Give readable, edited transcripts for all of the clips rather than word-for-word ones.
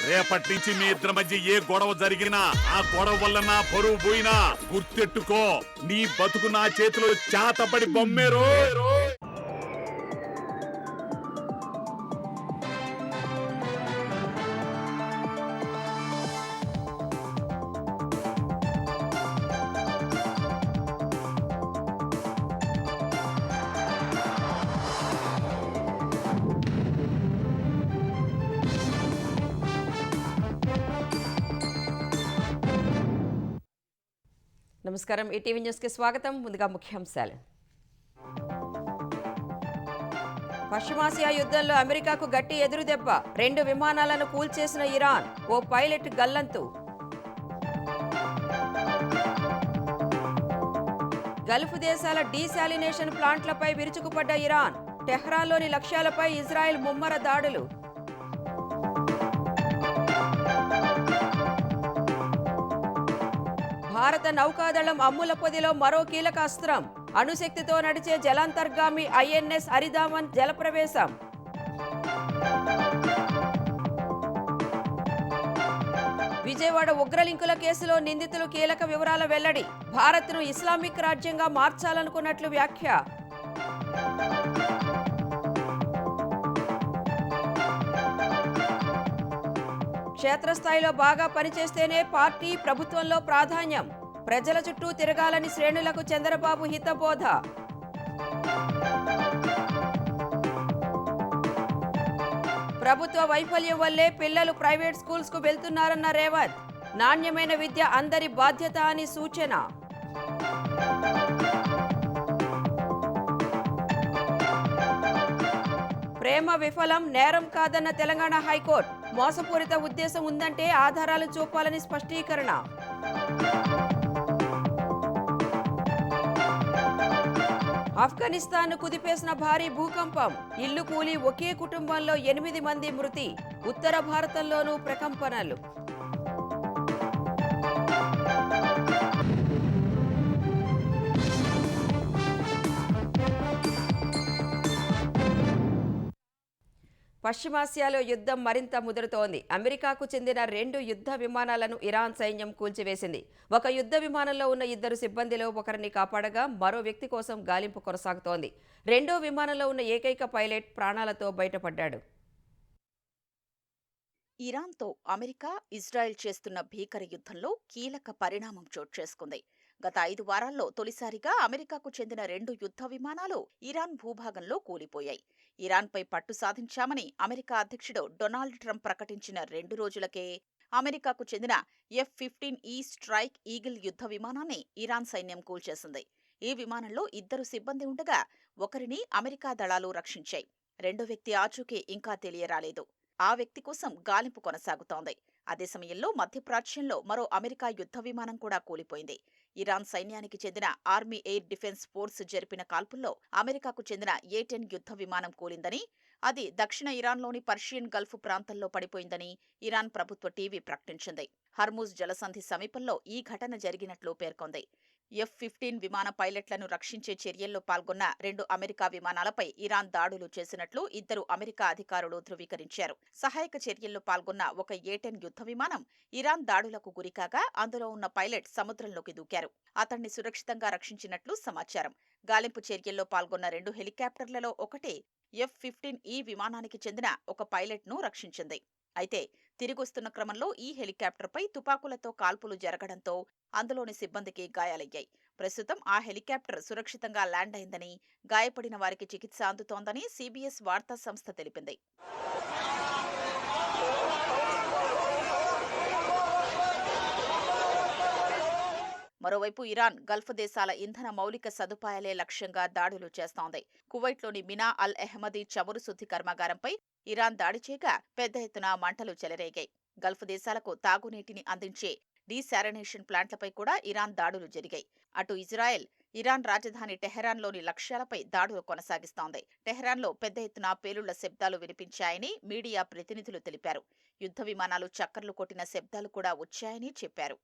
రేపటి నుంచి మీ ఇద్దరి మధ్య ఏ గొడవ జరిగినా ఆ గొడవ వల్ల నా పరువు పోయినా గుర్తెట్టుకో, నీ బతుకు నా చేతిలో చేతపడి బొమ్మేరో. నమస్కారం, ఈటీవీ న్యూస్ కి స్వాగతం. ముందుగా ముఖ్యాంశాలు. పశ్చిమాసియా యుద్ధంలో అమెరికాకు గట్టి ఎదురుదెబ్బ, 2 విమానాలను కూల్చేసిన ఇరాన్, ఓ పైలట్ గల్లంతు. గల్ఫ్ దేశాల డీశాలినేషన్ ప్లాంట్లపై విరుచుకుపడ్డ ఇరాన్, టెహ్రాన్లోని లక్ష్యాలపై ఇజ్రాయెల్ ముమ్మర దాడులు. భారత నౌకాదళం అమ్ముల పొదిలో మరో కీలక అస్త్రం, అణుశక్తితో నడిచే జలాంతర్గామి ఐఎన్ఎస్ అరిదామన్ జలప్రవేశం. విజయవాడ ఉగ్రలింకుల కేసులో నిందితులు కీలక వివరాల వెల్లడి, భారత్ను ఇస్లామిక్ రాజ్యంగా మార్చాలనుకున్నట్లు వ్యాఖ్య. క్షేత్రస్థాయిలో బాగా పనిచేస్తేనే పార్టీ ప్రభుత్వంలో ప్రాధాన్యం, ప్రజల చుట్టూ తిరగాలని శ్రేణులకు చంద్రబాబు హితబోధ. ప్రభుత్వ వైఫల్యం వల్లే పిల్లలు ప్రైవేట్ స్కూల్స్ కు వెళ్తున్నారన్న రేవంత్, నాణ్యమైన విద్య అందరి బాధ్యత అని సూచన. ప్రేమ విఫలం నేరం కాదన్న తెలంగాణ హైకోర్టు, మోసపూరిత ఉద్దేశం ఉందంటే ఆధారాలు చూపాలని స్పష్టీకరణ. ఆఫ్ఘనిస్తాన్ను కుదిపేసిన భారీ భూకంపం, ఇల్లు కూలి ఒకే కుటుంబంలో 8 మంది మృతి, ఉత్తర భారతంలోనూ ప్రకంపనలు. పశ్చిమాసియాలో యుద్ధం మరింత ముదురుతోంది. అమెరికాకు చెందిన 2 యుద్ధ విమానాలను ఇరాన్ సైన్యం కూల్చివేసింది. ఒక యుద్ధ విమానంలో ఉన్న 2 సిబ్బందిలో ఒకరిని కాపాడగా మరో వ్యక్తి కోసం గాలింపు కొనసాగుతోంది. 2వ విమానంలో ఉన్న ఏకైక పైలట్ ప్రాణాలతో బయటపడ్డాడు. ఇరాన్తో అమెరికా, ఇజ్రాయెల్ చేస్తున్న భీకర యుద్ధంలో కీలక పరిణామం చోటు చేసుకుంది. గత 5 వారాల్లో తొలిసారిగా అమెరికాకు చెందిన 2 యుద్ధ విమానాలు ఇరాన్ భూభాగంలో కూలిపోయాయి. ఇరాన్పై పట్టు సాధించామని అమెరికా అధ్యక్షుడు డొనాల్డ్ ట్రంప్ ప్రకటించిన 2 రోజులకే అమెరికాకు చెందిన F-15E స్ట్రైక్ ఈగిల్ యుద్ధ విమానాన్ని ఇరాన్ సైన్యం కూల్చేసింది. ఈ విమానంలో 2 సిబ్బంది ఉండగా ఒకరిని అమెరికా దళాలు రక్షించాయి. 2వ వ్యక్తి ఆచూకీ ఇంకా తెలియరాలేదు. ఆ వ్యక్తి కోసం గాలింపు కొనసాగుతోంది. అదే సమయంలో మధ్యప్రాచ్యంలో మరో అమెరికా యుద్ధ విమానం కూడా కూలిపోయింది. ఇరాన్ సైన్యానికి చెందిన ఆర్మీ ఎయిర్ డిఫెన్స్ ఫోర్స్ జరిపిన కాల్పుల్లో అమెరికాకు చెందిన A-10 యుద్ధ విమానం కూలిందని, అది దక్షిణ ఇరాన్లోని పర్షియన్ గల్ఫ్ ప్రాంతంలో పడిపోయిందని ఇరాన్ ప్రభుత్వ టీవీ ప్రకటించింది. హర్ముజ్ జలసంధి సమీపంలో ఈ ఘటన జరిగినట్లు పేర్కొంది. F-15 విమాన పైలట్లను రక్షించే చర్యల్లో పాల్గొన్న 2 అమెరికా విమానాలపై ఇరాన్ దాడులు చేసినట్లు 2 అమెరికా అధికారులు ధృవీకరించారు. సహాయక చర్యల్లో పాల్గొన్న ఒక A-10 యుద్ధ విమానం ఇరాన్ దాడులకు గురికాగా అందులో ఉన్న పైలట్ సముద్రంలోకి దూకారు. అతన్ని సురక్షితంగా రక్షించినట్లు సమాచారం. గాలింపు చర్యల్లో పాల్గొన్న 2 హెలికాప్టర్లలో ఒకటి F-15E విమానానికి చెందిన ఒక పైలట్ను రక్షించింది. అయితే తిరిగొస్తున్న క్రమంలో ఈ హెలికాప్టర్పై తుపాకులతో కాల్పులు జరగడంతో అందులోని సిబ్బందికి గాయాలయ్యాయి. ప్రస్తుతం ఆ హెలికాప్టర్ సురక్షితంగా ల్యాండ్ అయిందని, గాయపడిన వారికి చికిత్స అందుతోందని CBS వార్తా సంస్థ తెలిపింది. మరోవైపు ఇరాన్ గల్ఫ్ దేశాల ఇంధన మౌలిక సదుపాయాలే లక్ష్యంగా దాడులు చేస్తోంది. కువైట్లోని మినా అల్ అహ్మదీ చమురు శుద్ధి కర్మాగారంపై ఇరాన్ దాడి చేయగా పెద్ద ఎత్తున మంటలు చెలరేగాయి. గల్ఫ్ దేశాలకు తాగునీటిని అందించే డీశాలినేషన్ ప్లాంట్లపై కూడా ఇరాన్ దాడులు జరిగాయి. అటు ఇజ్రాయెల్ ఇరాన్ రాజధాని టెహరాన్లోని లక్ష్యాలపై దాడులు కొనసాగిస్తోంది. టెహరాన్లో పెద్ద ఎత్తున పేలుళ్ల శబ్దాలు వినిపించాయని మీడియా ప్రతినిధులు తెలిపారు. యుద్ధ విమానాలు చక్కర్లు కొట్టిన శబ్దాలు కూడా వచ్చాయని చెప్పారు.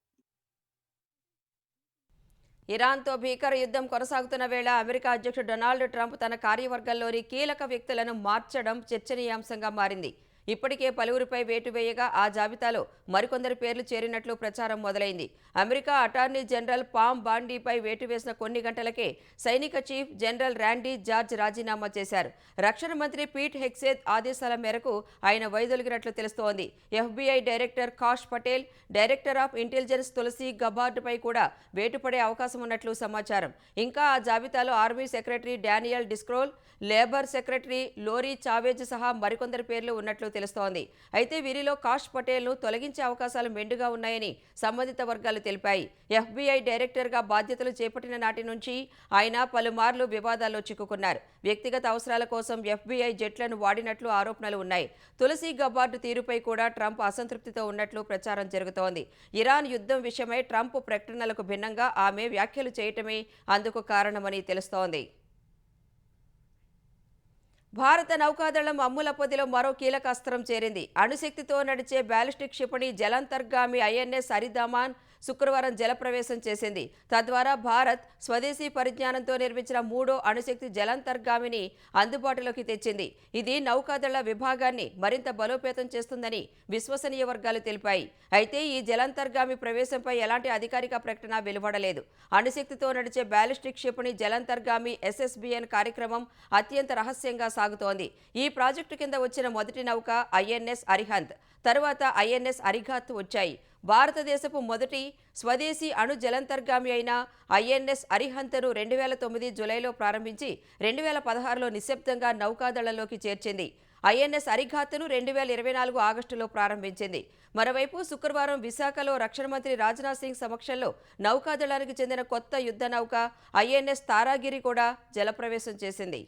ఇరాన్తో భీకర యుద్ధం కొనసాగుతున్న వేళ అమెరికా అధ్యక్షుడు డొనాల్డ్ ట్రంప్ తన కార్యవర్గంలోని కీలక వ్యక్తులను మార్చడం చర్చనీయాంశంగా మారింది. ఇప్పటికే పలువురిపై వేటు వేయగా ఆ జాబితాలో మరికొందరి పేర్లు చేరినట్లు ప్రచారం మొదలైంది. అమెరికా అటార్నీ జనరల్ పామ్ బాండీపై వేటు వేసిన కొన్ని గంటలకే సైనిక చీఫ్ జనరల్ ర్యాండీ జార్జ్ రాజీనామా చేశారు. రక్షణ మంత్రి పీట్ హెగ్సేత్ ఆదేశాల మేరకు ఆయన వైదొలిగినట్లు తెలుస్తోంది. FBI director Kash Patel, director of intelligence Tulsi గబార్డ్పై కూడా వేటు పడే అవకాశం ఉన్నట్లు సమాచారం. ఇంకా ఆ జాబితాలో army secretary Daniel Driscoll, labour secretary Lori Chavez సహా మరికొందరి పేర్లు ఉన్నట్లు తెలుస్తోంది. అయితే వీరిలో కాష్ పటేల్ను తొలగించే అవకాశాలు మెండుగా ఉన్నాయని సంబంధిత వర్గాలు తెలిపాయి. FBI డైరెక్టర్గా బాధ్యతలు చేపట్టిన నాటి నుంచి ఆయన పలుమార్లు వివాదాల్లో చిక్కుకున్నారు. వ్యక్తిగత అవసరాల కోసం FBI జెట్లను వాడినట్లు ఆరోపణలు ఉన్నాయి. తులసి గబార్డ్ తీరుపై కూడా ట్రంప్ అసంతృప్తితో ఉన్నట్లు ప్రచారం జరుగుతోంది. ఇరాన్ యుద్ధం విషయమై ట్రంప్ ప్రకటనలకు భిన్నంగా ఆమె వ్యాఖ్యలు చేయటమే అందుకు కారణమని తెలుస్తోంది. భారత నౌకాదళం అమ్ముల పొదిలో మరో కీలక అస్త్రం చేరింది. అణుశక్తితో నడిచే బ్యాలిస్టిక్ క్షిపణి జలంతర్గామి INS హరిదమాన్ శుక్రవారం జలప్రవేశం చేసింది. తద్వారా భారత్ స్వదేశీ పరిజ్ఞానంతో నిర్మించిన 3వ అణుశక్తి జలంతర్గామిని అందుబాటులోకి తెచ్చింది. ఇది నౌకాదళ విభాగాన్ని మరింత బలోపేతం చేస్తుందని విశ్వసనీయ వర్గాలు తెలిపాయి. అయితే ఈ జలంతర్గామి ప్రవేశంపై ఎలాంటి అధికారిక ప్రకటన వెలువడలేదు. అణుశక్తితో నడిచే బ్యాలిస్టిక్ క్షిపణి జలంతర్గామి SSBN కార్యక్రమం అత్యంత రహస్యంగా సాగుతోంది. ఈ ప్రాజెక్టు కింద వచ్చిన మొదటి నౌక INS అరిహంత్, తరువాత INS అరిఘాత్ వచ్చాయి. భారతదేశపు మొదటి స్వదేశీ అణు జలంతర్గామి అయిన INS అరిహంత్ను 2009 జూలైలో ప్రారంభించి 2016లో నిశ్శబ్దంగా నౌకాదళంలోకి చేర్చింది. INS అరిఘాత్ను 2024 ఆగస్టులో ప్రారంభించింది. మరోవైపు శుక్రవారం విశాఖలో రక్షణ మంత్రి రాజ్నాథ్ సింగ్ సమక్షంలో నౌకాదళానికి చెందిన కొత్త యుద్ధ నౌక INS తారాగిరి కూడా జలప్రవేశం చేసింది.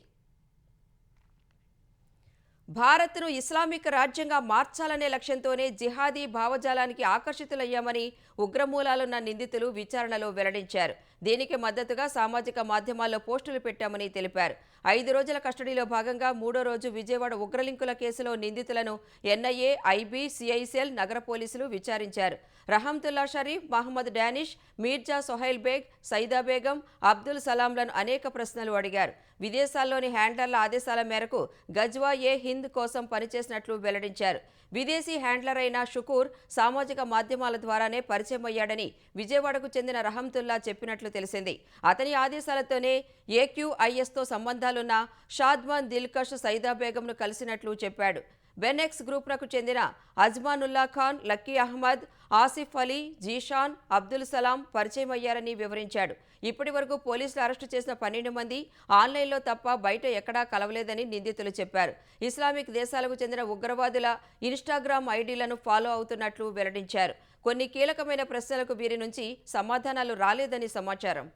భారత్ను ఇస్లామిక్ రాజ్యంగా మార్చాలనే లక్ష్యంతోనే జిహాదీ భావజాలానికి ఆకర్షితులయ్యామని ఉగ్రమూలాలున్న నిందితులు విచారణలో వెల్లడించారు. దీనికి మద్దతుగా సామాజిక మాధ్యమాల్లో పోస్టులు పెట్టామని తెలిపారు. 5 రోజుల కస్టడీలో భాగంగా 3వ రోజు విజయవాడ ఉగ్రలింకుల కేసులో నిందితులను NIA, IB, CICL నగర పోలీసులు విచారించారు. రహంతుల్లా షరీఫ్, మహమ్మద్ డానిష్, మీర్జా సొహైల్ బేగ్, సైదా బేగం, అబ్దుల్ సలాంలను అనేక ప్రశ్నలు అడిగారు. విదేశాల్లోని హ్యాండ్లర్ల ఆదేశాల మేరకు గజ్వా-ఏ-హింద్ కోసం పనిచేసినట్లు వెల్లడించారు. విదేశీ హ్యాండ్లర్ అయిన షుకూర్ సామాజిక మాధ్యమాల ద్వారానే పరిచయం అయ్యాడని విజయవాడకు చెందిన రహంతుల్లా చెప్పినట్లు తెలిసింది. అతని ఆదేశాలతోనే AQISతో సంబంధాలున్న షాద్మాన్ దిల్కష్, సైదా బేగంను కలిసినట్లు చెప్పాడు. బెనెక్స్ గ్రూప్నకు చెందిన అజ్మానుల్లా ఖాన్, లక్కీ అహ్మద్, ఆసిఫ్ అలీ, జీషాన్, అబ్దుల్ సలాం పరిచయం అయ్యారని వివరించాడు. ఇప్పటి వరకు పోలీసులు అరెస్టు చేసిన 12 మంది ఆన్లైన్లో తప్ప బయట ఎక్కడా కలవలేదని నిందితులు చెప్పారు. ఇస్లామిక్ దేశాలకు చెందిన ఉగ్రవాదుల ఇన్స్టాగ్రామ్ ఐడీలను ఫాలో అవుతున్నట్లు వెల్లడించారు. కొన్ని కీలకమైన ప్రశ్నలకు వీరి నుంచి సమాధానాలు రాలేదని సమాచారం.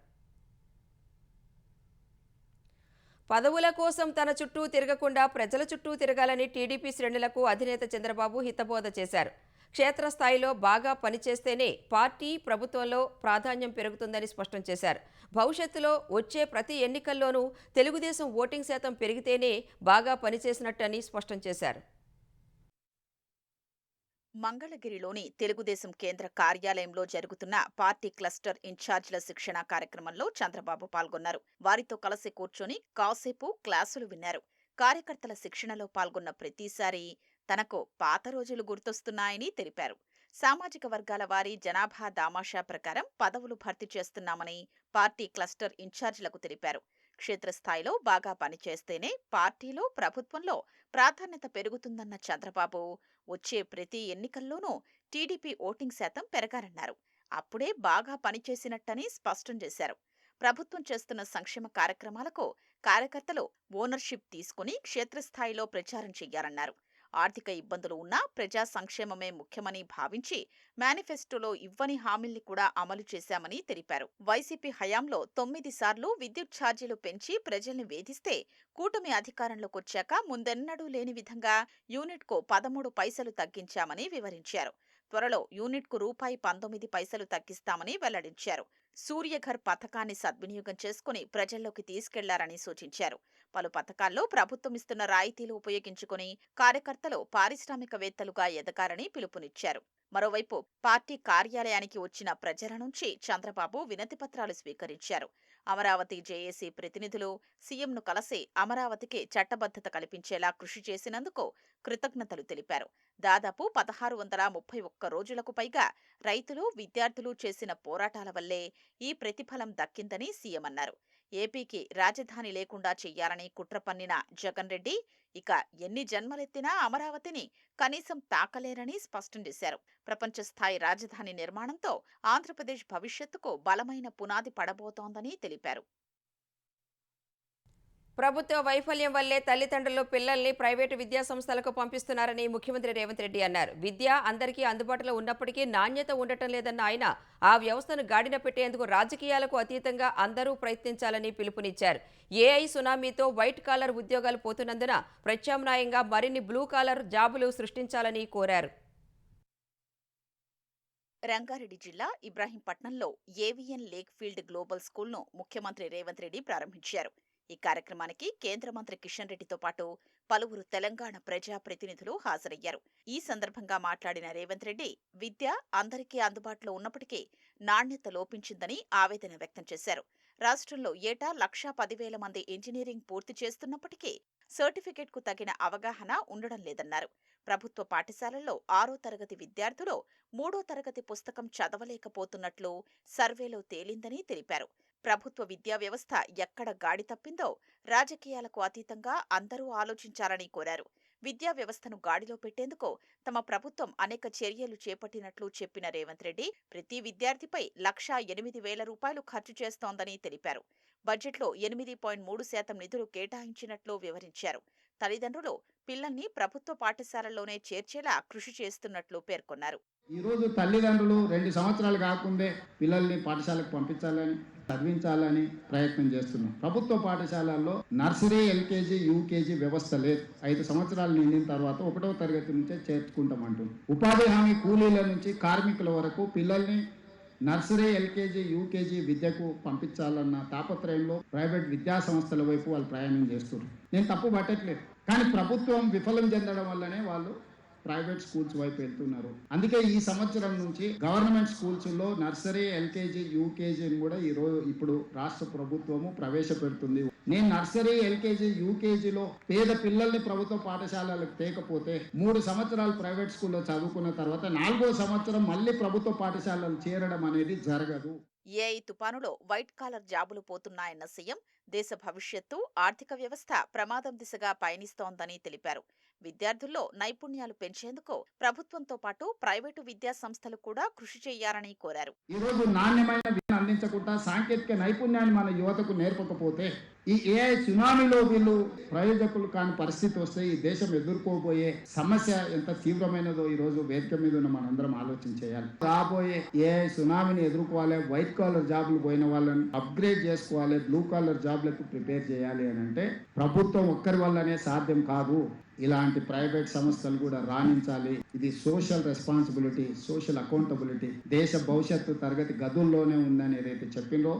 పదవుల కోసం తన చుట్టూ తిరగకుండా ప్రజల చుట్టూ తిరగాలని టీడీపీ శ్రేణులకు అధినేత చంద్రబాబు హితబోధ చేశారు. క్షేత్రస్థాయిలో బాగా పనిచేస్తేనే పార్టీ, ప్రభుత్వంలో ప్రాధాన్యం పెరుగుతుందని స్పష్టం చేశారు. భవిష్యత్తులో వచ్చే ప్రతి ఎన్నికల్లోనూ తెలుగుదేశం ఓటింగ్ శాతం పెరిగితేనే బాగా పనిచేసినట్టని స్పష్టం చేశారు. మంగళగిరిలోని తెలుగుదేశం కేంద్ర కార్యాలయంలో జరుగుతున్న పార్టీ క్లస్టర్ ఇన్ఛార్జీల శిక్షణ కార్యక్రమంలో చంద్రబాబు పాల్గొన్నారు. వారితో కలిసి కూర్చొని కాసేపు క్లాసులు విన్నారు. కార్యకర్తల శిక్షణలో పాల్గొన్న ప్రతిసారి తనకు పాత రోజులు గుర్తొస్తున్నాయని తెలిపారు. సామాజిక వర్గాల వారి జనాభా దామాషా ప్రకారం పదవులు భర్తీ చేస్తున్నామని పార్టీ క్లస్టర్ ఇన్ఛార్జీలకు తెలిపారు. క్షేత్రస్థాయిలో బాగా పనిచేస్తేనే పార్టీలో, ప్రభుత్వంలో ప్రాధాన్యత పెరుగుతుందన్న చంద్రబాబు వచ్చే ప్రతి ఎన్నికల్లోనూ టీడీపీ ఓటింగ్ శాతం పెరగాలన్నారు. అప్పుడే బాగా పనిచేసినట్టని స్పష్టం చేశారు. ప్రభుత్వం చేస్తున్న సంక్షేమ కార్యక్రమాలకు కార్యకర్తలు ఓనర్షిప్ తీసుకుని క్షేత్రస్థాయిలో ప్రచారం చెయ్యాలన్నారు. ఆర్థిక ఇబ్బందులు ఉన్నా ప్రజా సంక్షేమమే ముఖ్యమని భావించి మేనిఫెస్టోలో ఇవ్వని హామీల్ని కూడా అమలు చేశామని తెలిపారు. వైసీపీ హయాంలో 9 సార్లు విద్యుత్ ఛార్జీలు పెంచి ప్రజల్ని వేధిస్తే కూటమి అధికారంలోకొచ్చాక ముందెన్నడూ లేని విధంగా యూనిట్కు 13 పైసలు తగ్గించామని వివరించారు. త్వరలో యూనిట్కు ₹19 తగ్గిస్తామని వెల్లడించారు. సూర్యఘర్ పథకాన్ని సద్వినియోగం చేసుకుని ప్రజల్లోకి తీసుకెళ్లారని సూచించారు. పలు పథకాల్లో ప్రభుత్వం ఇస్తున్న రాయితీలు ఉపయోగించుకుని కార్యకర్తలు పారిశ్రామికవేత్తలుగా ఎదగాలని పిలుపునిచ్చారు. మరోవైపు పార్టీ కార్యాలయానికి వచ్చిన ప్రజల నుంచి చంద్రబాబు వినతిపత్రాలు స్వీకరించారు. అమరావతి జేఏసీ ప్రతినిధులు సీఎంను కలిసి అమరావతికి చట్టబద్ధత కల్పించేలా కృషి చేసినందుకు కృతజ్ఞతలు తెలిపారు. దాదాపు 1631 రోజులకు పైగా రైతులు, విద్యార్థులు చేసిన పోరాటాల వల్లే ఈ ప్రతిఫలం దక్కిందని సీఎం అన్నారు. ఏపీకి రాజధాని లేకుండా చెయ్యాలని కుట్ర పన్నిన జగన్ రెడ్డి ఇక ఎన్ని జన్మలెత్తినా అమరావతిని కనీసం తాకలేరని స్పష్టం చేశారు. ప్రపంచ స్థాయి రాజధాని నిర్మాణంతో ఆంధ్రప్రదేశ్ భవిష్యత్తుకు బలమైన పునాది పడబోతోందని తెలిపారు. ప్రభుత్వ వైఫల్యం వల్లే తల్లిదండ్రులు పిల్లల్ని ప్రైవేటు విద్యా సంస్థలకు పంపిస్తున్నారని ముఖ్యమంత్రి రేవంత్ రెడ్డి అన్నారు. విద్య అందరికీ అందుబాటులో ఉన్నప్పటికీ నాణ్యత ఉండటం లేదన్న ఆయన ఆ వ్యవస్థను గాడిన పెట్టేందుకు రాజకీయాలకు అతీతంగా అందరూ ప్రయత్నించాలని పిలుపునిచ్చారు. ఏఐ సునామీతో వైట్ కాలర్ ఉద్యోగాలు పోతున్నందున ప్రత్యామ్నాయంగా మరిన్ని బ్లూ కాలర్ జాబులు సృష్టించాలని కోరారు. రంగారెడ్డి జిల్లా ఇబ్రాహీంపట్నంలో ఏవిఎన్ లేక్ ఫీల్డ్ గ్లోబల్ స్కూల్ను ముఖ్యమంత్రి రేవంత్ రెడ్డి ప్రారంభించారు. ఈ కార్యక్రమానికి కేంద్ర మంత్రి కిషన్ రెడ్డితో పాటు పలువురు తెలంగాణ ప్రజాప్రతినిధులు హాజరయ్యారు. ఈ సందర్భంగా మాట్లాడిన రేవంత్ రెడ్డి విద్య అందరికీ అందుబాటులో ఉన్నప్పటికీ నాణ్యత లోపించిందని ఆవేదన వ్యక్తం చేశారు. రాష్ట్రంలో ఏటా 1,10,000 మంది ఇంజనీరింగ్ పూర్తి చేస్తున్నప్పటికీ సర్టిఫికెట్కు తగిన అవగాహన ఉండడం లేదన్నారు. ప్రభుత్వ పాఠశాలల్లో 6వ తరగతి విద్యార్థులు 3వ తరగతి పుస్తకం చదవలేకపోతున్నట్లు సర్వేలో తేలిందని తెలిపారు. ప్రభుత్వ విద్యా వ్యవస్థ ఎక్కడ గాడి తప్పిందో రాజకీయాలకు అతీతంగా అందరూ ఆలోచించాలని కోరారు. విద్యా వ్యవస్థను గాడిలో పెట్టేందుకు తమ ప్రభుత్వం అనేక చర్యలు చేపట్టినట్లు చెప్పిన రేవంత్ రెడ్డి ప్రతి విద్యార్థిపై 1,08,000 రూపాయలు ఖర్చు చేస్తోందని తెలిపారు. బడ్జెట్లో 8.3% నిధులు కేటాయించినట్లు వివరించారు. తల్లిదండ్రులు పిల్లల్ని ప్రభుత్వ పాఠశాలల్లోనే చేర్చేలా కృషి చేస్తున్నట్లు పేర్కొన్నారు. ఈరోజు తల్లిదండ్రులు 2 సంవత్సరాలు కాకుండే పిల్లల్ని పాఠశాలకు పంపించాలని చదివించాలని ప్రయత్నం చేస్తున్నాం. ప్రభుత్వ పాఠశాలల్లో నర్సరీ, ఎల్కేజీ, యూకేజీ వ్యవస్థ లేదు. 5 సంవత్సరాలు నిండిన తర్వాత 1వ తరగతి నుంచే చేర్చుకుంటామంటుంది. ఉపాధి హామీ కూలీల నుంచి కార్మికుల వరకు పిల్లల్ని నర్సరీ, ఎల్కేజీ, యూకేజీ విద్యకు పంపించాలన్న తాపత్రయంలో ప్రైవేట్ విద్యా సంస్థల వైపు వాళ్ళు ప్రయాణం చేస్తున్నారు. నేను తప్పు పట్టట్లేదు, కానీ ప్రభుత్వం విఫలం చెందడం వల్లనే వాళ్ళు ప్రైవేట్ స్కూల్స్ వైపు వెళ్తున్నారు. అందుకే ఈ సంవత్సరం నుంచి గవర్నమెంట్ స్కూల్స్లో నర్సరీ, ఎల్కేజీ, యూకేజీని కూడా ఇప్పుడు రాష్ట్ర ప్రభుత్వము ప్రవేశపెడుతుంది. నేను నర్సరీ, ఎల్కేజీ, యూకేజీలో పేద పిల్లల్ని ప్రభుత్వ పాఠశాలలకు తేకపోతే 3 సంవత్సరాలు ప్రైవేట్ స్కూల్లో చదువుకున్న తర్వాత 4వ సంవత్సరం మళ్ళీ ప్రభుత్వ పాఠశాలలు చేరడం అనేది జరగదు. ఏఐ తుపానులో వైట్ కాలర్ జాబులు పోతున్నాయన్న సీఎం దేశ భవిష్యత్తు, ఆర్థిక వ్యవస్థ ప్రమాదం దిశగా పయనిస్తోందని తెలిపారు. విద్యార్థుల్లో నైపుణ్యాలు పెంచేందుకు ప్రభుత్వంతో పాటు ప్రైవేటు విద్యా సంస్థలు కూడా కృషి చేయాలని కోరారు. ఈరోజు నాణ్యమైన విద్యను అందించకుండా సాంకేతిక నైపుణ్యాన్ని మన యువతకు నేర్పకపోతే ఈ ఏఐ సునామీలో వీళ్ళు ప్రయోజకులు కాని పరిస్థితి వస్తే ఈ దేశం ఎదుర్కోబోయే సమస్య ఎంత తీవ్రమైనదో ఈరోజు వేదిక మీద ఉన్న మనందరం ఆలోచన చేయాలి. రాబోయే ఏఐ సునామీని ఎదుర్కోవాలి, వైట్ కాలర్ జాబులు పోయిన వాళ్ళని అప్గ్రేడ్ చేసుకోవాలి, బ్లూ కాలర్ జాబ్లకు ప్రిపేర్ చేయాలి అని అంటే ప్రభుత్వం ఒక్కరి వల్లనే సాధ్యం కాదు. ఇలాంటి ప్రైవేట్ సంస్థలు కూడా రాణించాలి. ఇది సోషల్ రెస్పాన్సిబిలిటీ, సోషల్ అకౌంటబిలిటీ. దేశ భవిష్యత్తు తరగతి గదుల్లోనే ఉందని ఏదైతే చెప్పిందో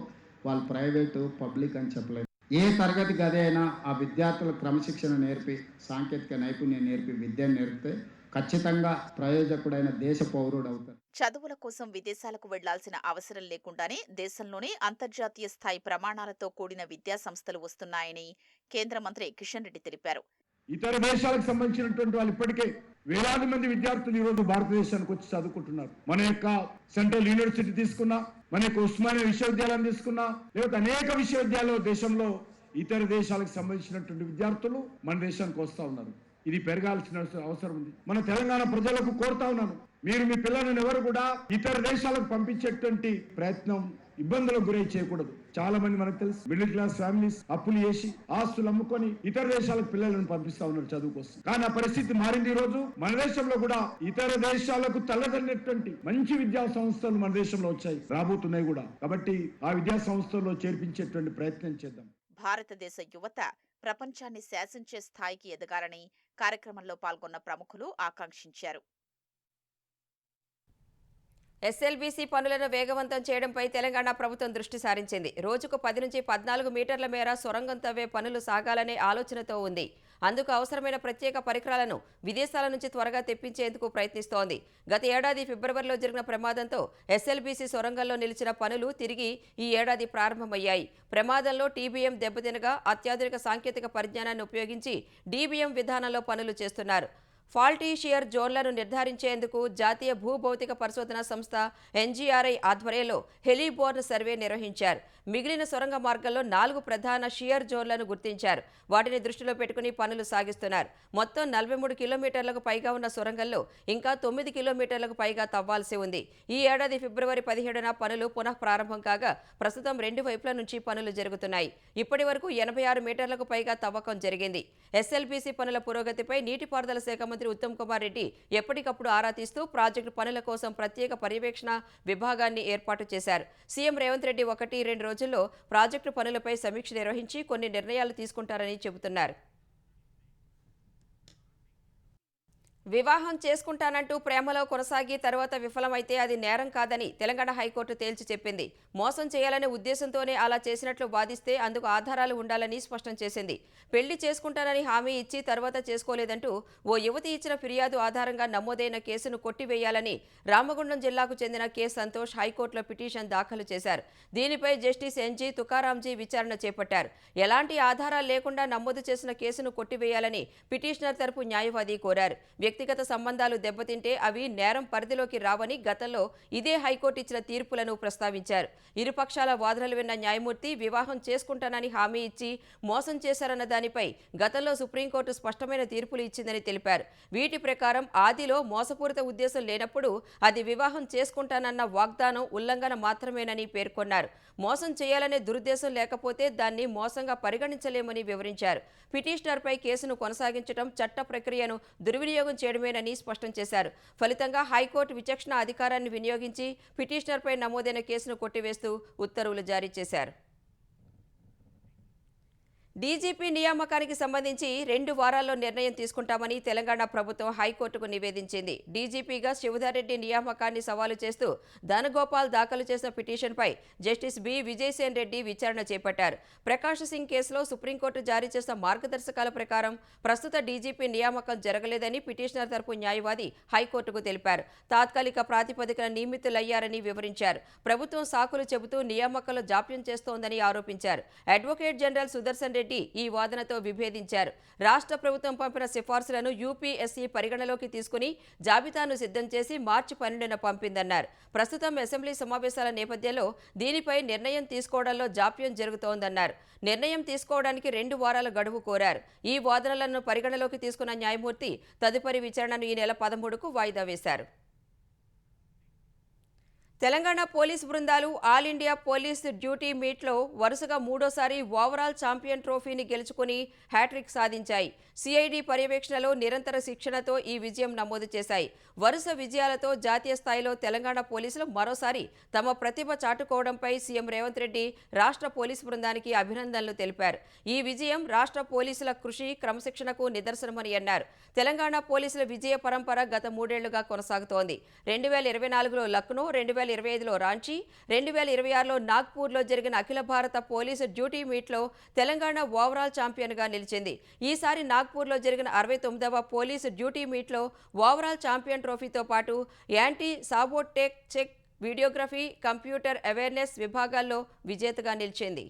వాళ్ళు ప్రైవేటు, పబ్లిక్ అని చెప్పలేదు. ఏ తరగతి గది అయినా ఆ విద్యార్థుల క్రమశిక్షణ నేర్పి, సాంకేతిక నైపుణ్యం నేర్పి, విద్యను నేర్పితే ఖచ్చితంగా ప్రయోజకుడైన దేశ పౌరుడు అవుతారు. చదువుల కోసం విదేశాలకు వెళ్లాల్సిన అవసరం లేకుండానే దేశంలోనే అంతర్జాతీయ స్థాయి ప్రమాణాలతో కూడిన విద్యా సంస్థలు వస్తున్నాయని కేంద్ర మంత్రి కిషన్ రెడ్డి తెలిపారు. ఇతర దేశాలకు సంబంధించినటువంటి వాళ్ళు ఇప్పటికే వేలాది మంది విద్యార్థులు ఈ రోజు భారతదేశానికి వచ్చి చదువుకుంటున్నారు. మన యొక్క సెంట్రల్ యూనివర్సిటీ తీసుకున్నా, మన యొక్క ఉస్మానియా విశ్వవిద్యాలయం తీసుకున్నా, లేకపోతే అనేక విశ్వవిద్యాలయాలు దేశంలో ఇతర దేశాలకు సంబంధించినటువంటి విద్యార్థులు మన దేశానికి వస్తూ ఉన్నారు. ఇది పెరగాల్సిన అవసరం ఉంది. మన తెలంగాణ ప్రజలకు కోరుతా ఉన్నాను, మీరు మీ పిల్లలను ఎవరు కూడా ఇతర దేశాలకు పంపించేటువంటి ప్రయత్నం, ఇబ్బందులకు గురై చేయకూడదు. చాలా మంది మనకు తెలుసు, మిడిల్ క్లాస్ ఫ్యామిలీస్ అప్పులు చేసి ఆస్తులు అమ్ముకొని ఇతర దేశాలకు పిల్లలను పంపిస్తా ఉన్నారు చదువు కోసం. కానీ ఆ పరిస్థితి మారింది. ఈ రోజు మన దేశంలో కూడా ఇతర దేశాలకు తల్లదన్నటువంటి మంచి విద్యా సంస్థలు మన దేశంలో వచ్చాయి, రాబోతున్నాయి కూడా. కాబట్టి ఆ విద్యా సంస్థల్లో చేర్పించేటువంటి ప్రయత్నం చేద్దాం. భారతదేశ యువత ప్రపంచాన్ని శాసించే స్థాయికి ఎదగాలని కార్యక్రమంలో పాల్గొన్న ప్రముఖులు ఆకాంక్షించారు. ఎస్ఎల్బీసీ పనులను వేగవంతం చేయడంపై తెలంగాణ ప్రభుత్వం దృష్టి సారించింది. రోజుకు 10 నుంచి 14 మీటర్ల మేర సొరంగం తవ్వే పనులు సాగాలనే ఆలోచనతో ఉంది. అందుకు అవసరమైన ప్రత్యేక పరికరాలను విదేశాల నుంచి త్వరగా తెప్పించేందుకు ప్రయత్నిస్తోంది. గత ఏడాది ఫిబ్రవరిలో జరిగిన ప్రమాదంతో ఎస్ఎల్బీసీ సొరంగంలో నిలిచిన పనులు తిరిగి ఈ ఏడాది ప్రారంభమయ్యాయి. ప్రమాదంలో టీబీఎం దెబ్బతినగా అత్యాధునిక సాంకేతిక పరిజ్ఞానాన్ని ఉపయోగించి డీబీఎం విధానంలో పనులు చేస్తున్నారు. ఫాల్టీ షియర్ జోన్లను నిర్ధారించేందుకు జాతీయ భూభౌతిక పరిశోధన సంస్థ ఎన్జీఆర్ఐ ఆధ్వర్యంలో హెలీబోర్న్ సర్వే నిర్వహించారు. మిగిలిన సొరంగ మార్గంలో 4 ప్రధాన షియర్ జోన్లను గుర్తించారు. వాటిని దృష్టిలో పెట్టుకుని పనులు సాగిస్తున్నారు. మొత్తం 43 కిలోమీటర్లకు పైగా ఉన్న సొరంగంలో ఇంకా 9 కిలోమీటర్లకు పైగా తవ్వాల్సి ఉంది. ఈ ఏడాది ఫిబ్రవరి 17న పనులు పునః ప్రారంభం కాగా ప్రస్తుతం 2 వైపుల నుంచి పనులు జరుగుతున్నాయి. ఇప్పటి వరకు 86 మీటర్లకు పైగా తవ్వకం జరిగింది. ఎస్ఎల్బీసీ పనుల పురోగతిపై నీటిపారుదల శాఖ మంత్రి ఉత్తమ్ కుమార్ రెడ్డి ఎప్పటికప్పుడు ఆరా తీస్తూ ప్రాజెక్టు పనుల కోసం ప్రత్యేక పర్యవేక్షణ విభాగాన్ని ఏర్పాటు చేశారు. సీఎం రేవంత్ రెడ్డి 1-2 రోజుల్లో ప్రాజెక్టు పనులపై సమీక్ష నిర్వహించి కొన్ని నిర్ణయాలు తీసుకుంటారని చెబుతున్నారు. వివాహం చేసుకుంటానంటూ ప్రేమలో కొనసాగి తర్వాత విఫలమైతే అది నేరం కాదని తెలంగాణ హైకోర్టు తేల్చి చెప్పింది. మోసం చేయాలనే ఉద్దేశంతోనే అలా చేసినట్లు వాదిస్తే అందుకు ఆధారాలు ఉండాలని స్పష్టం చేసింది. పెళ్లి చేసుకుంటానని హామీ ఇచ్చి తర్వాత చేసుకోలేదంటూ ఓ యువతి ఇచ్చిన ఫిర్యాదు ఆధారంగా నమోదైన కేసును కొట్టివేయాలని రామగుండం జిల్లాకు చెందిన కె సంతోష్ హైకోర్టులో పిటిషన్ దాఖలు చేశారు. దీనిపై జస్టిస్ ఎన్జీ తుకారాంజీ విచారణ చేపట్టారు. ఎలాంటి ఆధారాలు లేకుండా నమోదు చేసిన కేసును కొట్టివేయాలని పిటిషనర్ తరపు న్యాయవాది కోరారు. వ్యక్తిగత సంబంధాలు దెబ్బతింటే అవి నేరం పరిధిలోకి రావని గతంలో ఇదే హైకోర్టు ఇచ్చిన తీర్పులను ప్రస్తావించారు. ఇరుపక్షాల వాదనలు విన్న న్యాయమూర్తి వివాహం చేసుకుంటానని హామీ ఇచ్చి మోసం చేశారన్న దానిపై గతంలో సుప్రీంకోర్టు స్పష్టమైన తీర్పులు ఇచ్చిందని తెలిపారు. వీటి ప్రకారం ఆదిలో మోసపూరిత ఉద్దేశం లేనప్పుడు అది వివాహం చేసుకుంటానన్న వాగ్దానం ఉల్లంఘన మాత్రమేనని పేర్కొన్నారు. మోసం చేయాలనే దురుద్దేశం లేకపోతే దాన్ని మోసంగా పరిగణించలేమని వివరించారు. పిటిషనర్పై కేసును కొనసాగించడం చట్ట ప్రక్రియను దుర్వినియోగం చేయడమేనని స్పష్టం చేశారు. ఫలితంగా హైకోర్టు విచక్షణ అధికారాన్ని వినియోగించి పిటిషనర్పై నమోదైన కేసును కొట్టివేస్తూ ఉత్తర్వులు జారీ చేశారు. డీజీపీ నియామకానికి సంబంధించి 2 వారాల్లో నిర్ణయం తీసుకుంటామని తెలంగాణ ప్రభుత్వం హైకోర్టుకు నివేదించింది. డీజీపీగా శివధర్ రెడ్డి నియామకాన్ని సవాలు చేస్తూ ధనగోపాల్ దాఖలు చేసిన పిటిషన్పై జస్టిస్ బి విజయసేన్ రెడ్డి విచారణ చేపట్టారు. ప్రకాష్ సింగ్ కేసులో సుప్రీంకోర్టు జారీ చేసిన మార్గదర్శకాల ప్రకారం ప్రస్తుత డీజీపీ నియామకం జరగలేదని పిటిషనర్ తరపు న్యాయవాది హైకోర్టుకు తెలిపారు. తాత్కాలిక ప్రాతిపదికన నియమితులయ్యారని వివరించారు. ప్రభుత్వం సాకులు చెబుతూ నియామకంలో జాప్యం చేస్తోందని ఆరోపించారు. అడ్వకేట్ జనరల్ సుదర్శన్ రెడ్డి ఈ వాదనతో విభేదించారు. రాష్ట్ర ప్రభుత్వం పంపిన సిఫార్సులను యూపీఎస్సీ పరిగణలోకి తీసుకుని జాబితాను సిద్ధం చేసి మార్చి 12న పంపిందన్నారు. ప్రస్తుతం అసెంబ్లీ సమావేశాల నేపథ్యంలో దీనిపై నిర్ణయం తీసుకోవడంలో జాప్యం జరుగుతోందన్నారు. నిర్ణయం తీసుకోవడానికి 2 వారాల గడువు కోరారు. ఈ వాదనలను పరిగణలోకి తీసుకున్న న్యాయమూర్తి తదుపరి విచారణను ఈ నెల 13కు వాయిదా వేశారు. తెలంగాణ పోలీసు బృందాలు ఆల్ ఇండియా పోలీస్ డ్యూటీ మీట్లో వరుసగా 3వ ఓవరాల్ ఛాంపియన్ ట్రోఫీని గెలుచుకుని హ్యాట్రిక్ సాధించాయి. సిఐడి పర్యవేక్షణలో నిరంతర శిక్షణతో ఈ విజయం నమోదు చేశాయి. వరుస విజయాలతో జాతీయ స్థాయిలో తెలంగాణ పోలీసులు మరోసారి తమ ప్రతిభ చాటుకోవడంపై సీఎం రేవంత్ రెడ్డి రాష్ట్ర పోలీసు బృందానికి అభినందనలు తెలిపారు. ఈ విజయం రాష్ట్ర పోలీసుల కృషి క్రమశిక్షణకు నిదర్శనమని అన్నారు. తెలంగాణ పోలీసుల విజయ పరంపర గత 3 ఏళ్లుగా కొనసాగుతోంది. 2024లో లక్నో, 2025లో రాంచీ, 2026లో నాగ్పూర్లో జరిగిన అఖిల భారత పోలీసు డ్యూటీ మీట్లో తెలంగాణ ఓవరాల్ ఛాంపియన్గా నిలిచింది. ఈసారి నాగ్పూర్లో జరిగిన 69వ పోలీసు డ్యూటీ మీట్లో ఓవరాల్ ఛాంపియన్ ట్రోఫీతో పాటు anti sabotage check, videography, computer awareness విభాగాల్లో విజేతగా నిలిచింది.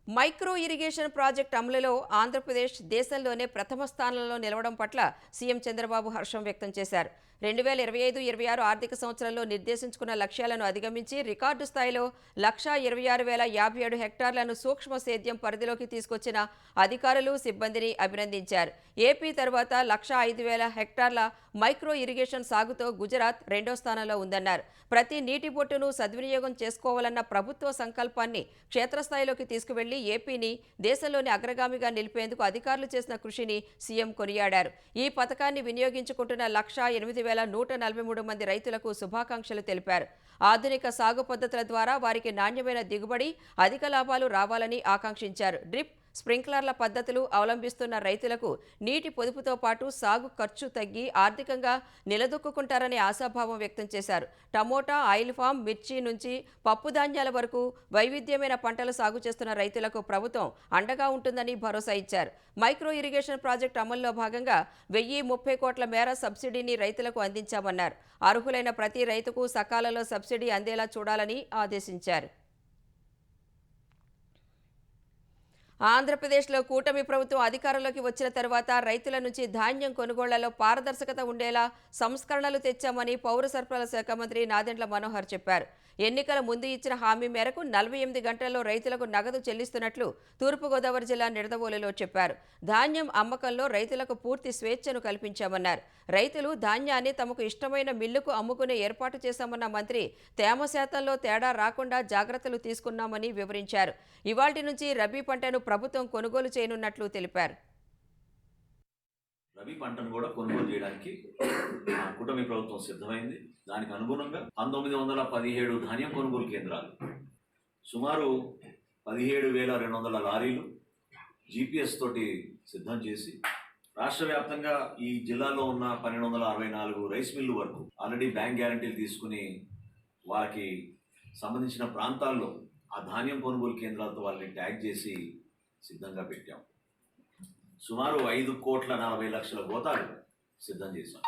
మైక్రో ఇరిగేషన్ ప్రాజెక్ట్ అమలులో ఆంధ్రప్రదేశ్ దేశంలోనే ప్రథమ స్థానంలో నిలవడం పట్ల సీఎం చంద్రబాబు హర్షం వ్యక్తం చేశారు. 2025-26 ఆర్థిక సంవత్సరంలో నిర్దేశించుకున్న లక్ష్యాలను అధిగమించి రికార్డు స్థాయిలో 126,057 హెక్టార్లను సూక్ష్మ సేద్యం పరిధిలోకి తీసుకొచ్చిన అధికారులు, సిబ్బందిని అభినందించారు. ఏపీ తర్వాత 105,000 హెక్టార్ల మైక్రో ఇరిగేషన్ సాగుతో గుజరాత్ 2వ స్థానంలో ఉందన్నారు. ప్రతి నీటి బొట్టును సద్వినియోగం చేసుకోవాలన్న ప్రభుత్వ సంకల్పాన్ని క్షేత్రస్థాయిలోకి తీసుకువెళ్లి ఏపీని దేశంలోని అగ్రగామిగా నిలిపేందుకు అధికారులు చేసిన కృషిని సీఎం కొనియాడారు. ఈ పథకాన్ని వినియోగించుకుంటున్న 108,143 మంది రైతులకు శుభాకాంక్షలు తెలిపారు. ఆధునిక సాగు పద్ధతుల ద్వారా వారికి నాణ్యమైన దిగుబడి, అధిక లాభాలు రావాలని ఆకాంక్షించారు. డ్రిప్, స్ప్రింక్లర్ల పద్ధతులు అవలంబిస్తున్న రైతులకు నీటి పొదుపుతో పాటు సాగు ఖర్చు తగ్గి ఆర్థికంగా నిలదొక్కుంటారనే ఆశాభావం వ్యక్తం చేశారు. టమోటా, ఆయిల్ ఫామ్, మిర్చి నుంచి పప్పు ధాన్యాల వరకు వైవిధ్యమైన పంటలు సాగు చేస్తున్న రైతులకు ప్రభుత్వం అండగా ఉంటుందని భరోసా ఇచ్చారు. మైక్రో ఇరిగేషన్ ప్రాజెక్టు అమల్లో భాగంగా 1030 కోట్ల మేర సబ్సిడీని రైతులకు అందించామన్నారు. అర్హులైన ప్రతి రైతుకు సకాలంలో సబ్సిడీ అందేలా చూడాలని ఆదేశించారు. ఆంధ్రప్రదేశ్లో కూటమి ప్రభుత్వం అధికారంలోకి వచ్చిన తర్వాత రైతుల నుంచి ధాన్యం కొనుగోళ్లలో పారదర్శకత ఉండేలా సంస్కరణలు తెచ్చామని పౌర సరఫరాల శాఖ మంత్రి నాదెండ్ల మనోహర్ చెప్పారు. ఎన్నికల ముందు ఇచ్చిన హామీ మేరకు 48 గంటల్లో రైతులకు నగదు చెల్లిస్తున్నట్లు తూర్పుగోదావరి జిల్లా నిడదవోలులో చెప్పారు. ధాన్యం అమ్మకంలో రైతులకు పూర్తి స్వేచ్ఛను కల్పించామన్నారు. రైతులు ధాన్యాన్ని తమకు ఇష్టమైన మిల్లుకు అమ్ముకునే ఏర్పాటు చేశామన్న మంత్రి తేమ శాతంలో తేడా రాకుండా జాగ్రత్తలు తీసుకున్నామని వివరించారు. ఇవాల్టి నుంచి రబీ పంటను ప్రభుత్వం కొనుగోలు చేయనున్నట్లు తెలిపారు. రబీ పంటను కూడా కొనుగోలు చేయడానికి కూటమి ప్రభుత్వం సిద్ధమైంది. దానికి అనుగుణంగా 1917 ధాన్యం కొనుగోలు కేంద్రాలు, సుమారు 17,200 లారీలు GPS తోటి సిద్ధం చేసి రాష్ట్ర వ్యాప్తంగా ఈ జిల్లాలో ఉన్న 1264 రైస్ మిల్లు వరకు ఆల్రెడీ బ్యాంక్ గ్యారంటీలు తీసుకుని వాళ్ళకి సంబంధించిన ప్రాంతాల్లో ఆ ధాన్యం కొనుగోలు కేంద్రాలతో వాళ్ళని ట్యాగ్ చేసి సిద్ధంగా పెట్టాం. సుమారు 5,40,00,000 గోతాలు సిద్ధం చేశాం.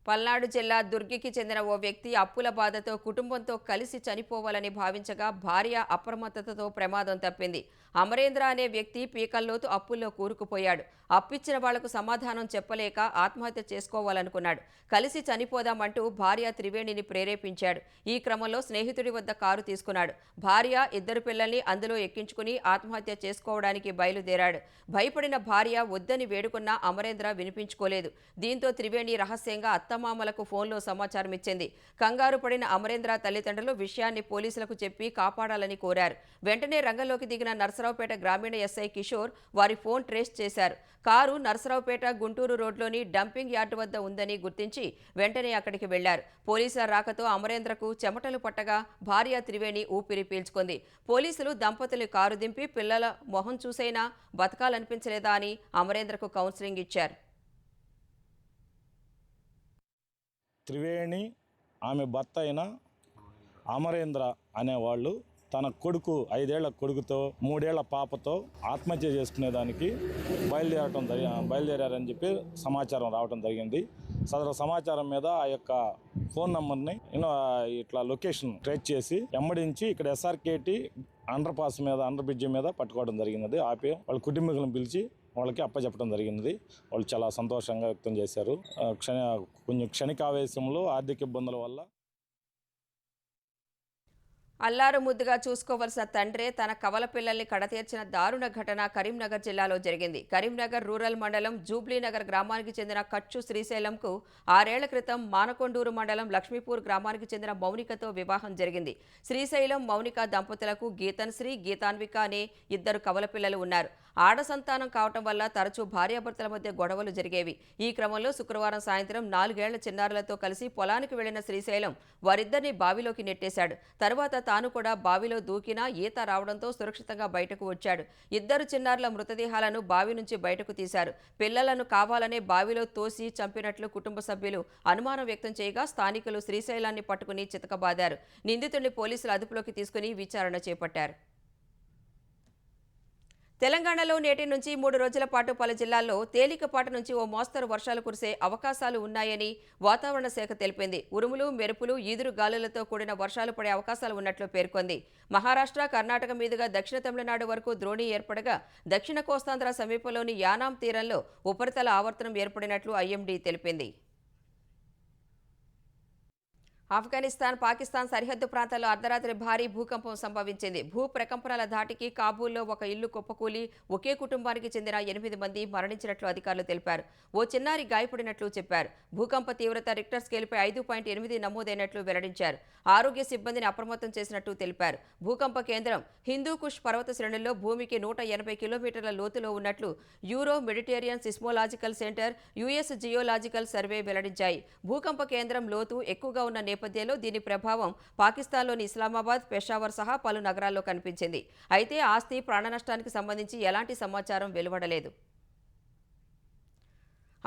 పల్నాడు జిల్లా దుర్గికి చెందిన ఓ వ్యక్తి అప్పుల బాధతో కుటుంబంతో కలిసి చనిపోవాలని భావించగా భార్య అప్రమత్తతతో ప్రమాదం తప్పింది. అమరేంద్ర అనే వ్యక్తి పీకల్లోతు అప్పుల్లో కూరుకుపోయాడు. అప్పిచ్చిన వాళ్లకు సమాధానం చెప్పలేక ఆత్మహత్య చేసుకోవాలనుకున్నాడు. కలిసి చనిపోదామంటూ భార్య త్రివేణిని ప్రేరేపించాడు. ఈ క్రమంలో స్నేహితుడి వద్ద కారు తీసుకున్నాడు. భార్య, 2 పిల్లల్ని అందులో ఎక్కించుకుని ఆత్మహత్య చేసుకోవడానికి బయలుదేరాడు. భయపడిన భార్య వద్దని వేడుకున్నా అమరేంద్ర వినిపించుకోలేదు. దీంతో త్రివేణి రహస్యంగా అత్తమామలకు ఫోన్లో సమాచారం ఇచ్చింది. కంగారు పడిన అమరేంద్ర తల్లిదండ్రులు విషయాన్ని పోలీసులకు చెప్పి కాపాడాలని కోరారు. వెంటనే రంగంలోకి దిగిన నర్సరావుపేట గ్రామీణ ఎస్ఐ కిషోర్ వారి ఫోన్ ట్రేస్ చేశారు. కారు నర్సరావుపేట గుంటూరు రోడ్లోని డంపింగ్ యార్డు వద్ద ఉందని గుర్తించి వెంటనే అక్కడికి వెళ్లారు. పోలీసుల రాకతో అమరేంద్రకు చెమటలు పట్టగా భార్య త్రివేణి ఊపిరి పీల్చుకుంది. పోలీసులు దంపతులు కారు దింపి పిల్లల మొహం చూసైనా బతకాలనిపించలేదా అని అమరేంద్రకు కౌన్సిలింగ్ ఇచ్చారు. త్రివేణి, ఆమె భర్త అయిన అమరేంద్ర అనేవాళ్ళు తన కొడుకు 5 ఏళ్ల కొడుకుతో 3 ఏళ్ల పాపతో ఆత్మహత్య చేసుకునేదానికి బయలుదేరారని చెప్పి సమాచారం రావడం జరిగింది. సదరు సమాచారం మీద ఆ యొక్క ఫోన్ నెంబర్ని ఇట్లా లొకేషన్ ట్రేస్ చేసి వెంబడించి ఇక్కడ SRKT అండర్ బ్రిడ్జి మీద పట్టుకోవడం జరిగినది. ఆపి వాళ్ళ కుటుంబీకులను పిలిచి వాళ్ళకి అప్పచెప్పడం జరిగినది. వాళ్ళు చాలా సంతోషంగా వ్యక్తం చేశారు. కొంచెం క్షణికావేశంలో ఆర్థిక ఇబ్బందుల వల్ల అల్లారు ముద్దుగా చూసుకోవలసిన తండ్రే తన కవల పిల్లల్ని కడతీర్చిన దారుణ ఘటన కరీంనగర్ జిల్లాలో జరిగింది. కరీంనగర్ రూరల్ మండలం జూబ్లీనగర్ గ్రామానికి చెందిన కచ్చు శ్రీశైలంకు 6 ఏళ్ల క్రితం మానకొండూరు మండలం లక్ష్మీపూర్ గ్రామానికి చెందిన మౌనికతో వివాహం జరిగింది. శ్రీశైలం, మౌనిక దంపతులకు గీతన్శ్రీ, గీతాన్విక అనే 2 కవల పిల్లలు ఉన్నారు. ఆడ సంతానం కావటం వల్ల తరచూ భార్యాభర్తల మధ్య గొడవలు జరిగేవి. ఈ క్రమంలో శుక్రవారం సాయంత్రం 4 ఏళ్ల చిన్నారులతో కలిసి పొలానికి వెళ్లిన శ్రీశైలం వారిద్దరిని బావిలోకి నెట్టేశాడు. తరువాత తాను కూడా బావిలో దూకినా ఈత రావడంతో సురక్షితంగా బయటకు వచ్చాడు. 2 చిన్నారుల మృతదేహాలను బావి నుంచి బయటకు తీశారు. పిల్లలను కావాలనే బావిలో తోసి చంపినట్లు కుటుంబ సభ్యులు అనుమానం వ్యక్తం చేయగా స్థానికులు శ్రీశైలాన్ని పట్టుకుని చితకబాదారు. నిందితుడిని పోలీసులు అదుపులోకి తీసుకుని విచారణ చేపట్టారు. తెలంగాణలో నేటి నుంచి 3 రోజుల పాటు పలు జిల్లాల్లో తేలికపాటి నుంచి ఓ మోస్తరు వర్షాలు కురిసే అవకాశాలు ఉన్నాయని వాతావరణ శాఖ తెలిపింది. ఉరుములు, మెరుపులు, ఈదురు గాలులతో కూడిన వర్షాలు పడే అవకాశాలు ఉన్నట్లు పేర్కొంది. మహారాష్ట్ర, కర్ణాటక మీదుగా దక్షిణ తమిళనాడు వరకు ద్రోణి ఏర్పడగా దక్షిణ కోస్తాంధ్ర సమీపంలోని యానాం తీరంలో ఉపరితల ఆవర్తనం ఏర్పడినట్లు IMD తెలిపింది. ఆఫ్ఘనిస్తాన్, పాకిస్తాన్ సరిహద్దు ప్రాంతాల్లో అర్ధరాత్రి భారీ భూకంపం సంభవించింది. భూ ప్రకంపనల ధాటికి కాబూల్లో ఒక ఇల్లు కుప్పకూలి ఒకే కుటుంబానికి చెందిన 8 మంది మరణించినట్లు అధికారులు తెలిపారు. ఓ చిన్నారి గాయపడినట్లు చెప్పారు. భూకంప తీవ్రత రిక్టర్ స్కేల్పై 5.8 నమోదైనట్లు వెల్లడించారు. ఆరోగ్య సిబ్బందిని అప్రమత్తం చేసినట్టు తెలిపారు. భూకంప కేంద్రం హిందూకుష్ పర్వత శ్రేణుల్లో భూమికి 180 కిలోమీటర్ల లోతులో ఉన్నట్లు euro Mediterranean seismological centre, US geological survey వెల్లడించాయి. భూకంప కేంద్రం లోతు ఎక్కువగా ఉన్న నేపథ్యంలో దీని ప్రభావం పాకిస్తాన్లోని ఇస్లామాబాద్, పెషావర్ సహా పలు నగరాల్లో కనిపించింది. అయితే ఆస్తి, ప్రాణ నష్టానికి సంబంధించి ఎలాంటి సమాచారం వెలువడలేదు.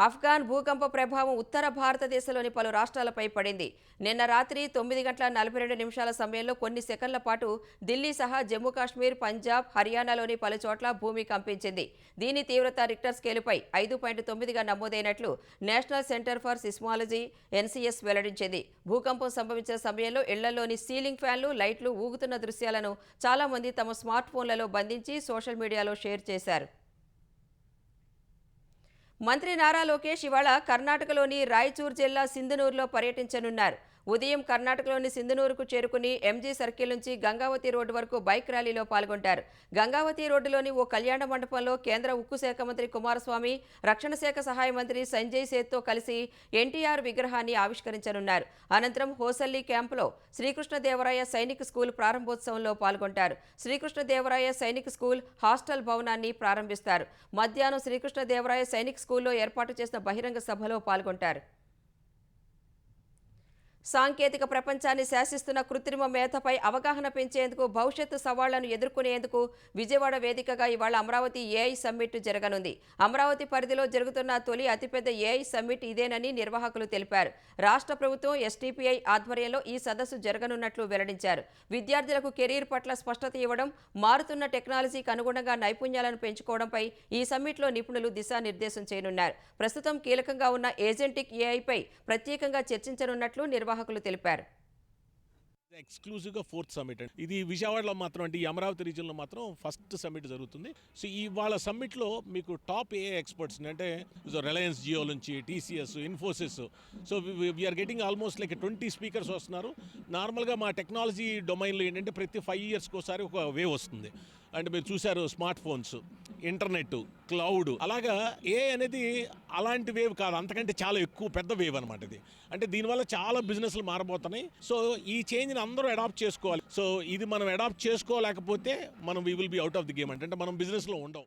ఆఫ్ఘాన్ భూకంప ప్రభావం ఉత్తర భారతదేశంలోని పలు రాష్ట్రాలపై పడింది. నిన్న రాత్రి 9:42 సమయంలో కొన్ని సెకన్ల పాటు ఢిల్లీ సహా జమ్మూ కాశ్మీర్, పంజాబ్, హర్యానాలోని పలు చోట్ల భూమి కంపించింది. దీని తీవ్రత రిక్టర్ స్కేలుపై 5.9గా నమోదైనట్లు national centre for seismology NCS వెల్లడించింది. భూకంపం సంభవించిన సమయంలో ఇళ్లలోని సీలింగ్ ఫ్యాన్లు, లైట్లు ఊగుతున్న దృశ్యాలను చాలా మంది తమ స్మార్ట్ ఫోన్లలో బంధించి సోషల్ మీడియాలో షేర్ చేశారు. మంత్రి నారా లోకేష్ ఇవాళ కర్ణాటకలోని రాయచూర్ జిల్లా సింధనూరులో పర్యటించనున్నారు. ఉదయం కర్ణాటకలోని సింధనూరుకు చేరుకుని MG సర్కిల్ నుంచి గంగావతి రోడ్డు వరకు బైక్ ర్యాలీలో పాల్గొంటారు. గంగావతి రోడ్డులోని ఓ కళ్యాణ మండపంలో కేంద్ర ఉక్కు శాఖ మంత్రి కుమారస్వామి, రక్షణ శాఖ సహాయ మంత్రి సంజయ్ సేత్తో కలిసి NTR విగ్రహాన్ని ఆవిష్కరించనున్నారు. అనంతరం హోసల్లి క్యాంపులో శ్రీకృష్ణదేవరాయ సైనిక్ స్కూల్ ప్రారంభోత్సవంలో పాల్గొంటారు. శ్రీకృష్ణదేవరాయ సైనిక్ స్కూల్ హాస్టల్ భవనాన్ని ప్రారంభిస్తారు. మధ్యాహ్నం శ్రీకృష్ణదేవరాయ సైనిక్ స్కూల్లో ఏర్పాటు చేసిన బహిరంగ సభలో పాల్గొంటారు. సాంకేతిక ప్రపంచాన్ని శాసిస్తున్న కృత్రిమ మేధపై అవగాహన పెంచేందుకు, భవిష్యత్తు సవాళ్లను ఎదుర్కొనేందుకు విజయవాడ వేదికగా ఇవాళ అమరావతి AI సమ్మిట్ జరగనుంది. అమరావతి పరిధిలో జరుగుతున్న తొలి అతిపెద్ద AI సమ్మిట్ ఇదేనని నిర్వాహకులు తెలిపారు. రాష్ట్ర ప్రభుత్వం STPI ఆధ్వర్యంలో ఈ సదస్సు జరగనున్నట్లు వెల్లడించారు. విద్యార్థులకు కెరీర్ పట్ల స్పష్టత ఇవ్వడం, మారుతున్న టెక్నాలజీకి అనుగుణంగా నైపుణ్యాలను పెంచుకోవడంపై ఈ సమ్మిట్లో నిపుణులు దిశానిర్దేశం చేయనున్నారు. ప్రస్తుతం కీలకంగా ఉన్న ఏజెంటిక్ AI పై ప్రత్యేకంగా చర్చించనున్నట్లు నిర్వాహకులు తెలిపారు. ఎక్స్క్లూజివ్గా 4th సమ్మిట్ అండి. ఇది విజయవాడలో మాత్రం అంటే ఈ అమరావతి రీజియన్లో మాత్రం ఫస్ట్ సమ్మిట్ జరుగుతుంది. సో ఇవాళ సమ్మిట్లో మీకు టాప్ AI ఎక్స్పర్ట్స్ అంటే రిలయన్స్ జియో నుంచి TCS, Infosys, so we're getting almost like 20 speakers వస్తున్నారు. నార్మల్గా మా టెక్నాలజీ డొమైన్లో ఏంటంటే ప్రతి 5 yearsకి ఒకసారి ఒక వేవ్ వస్తుంది. అంటే మీరు చూశారు స్మార్ట్ ఫోన్స్, ఇంటర్నెట్, క్లౌడ్, అలాగా AI అనేది అలాంటి వేవ్ కాదు, అంతకంటే చాలా ఎక్కువ పెద్ద వేవ్ అనమాట ఇది. అంటే దీనివల్ల చాలా బిజినెస్లు మారబోతున్నాయి. సో ఈ చేంజ్ని అందరూ అడాప్ట్ చేసుకోవాలి. సో ఇది మనం అడాప్ట్ చేసుకోలేకపోతే మనం we will be out of the game, అంటే మనం బిజినెస్లో ఉండవు.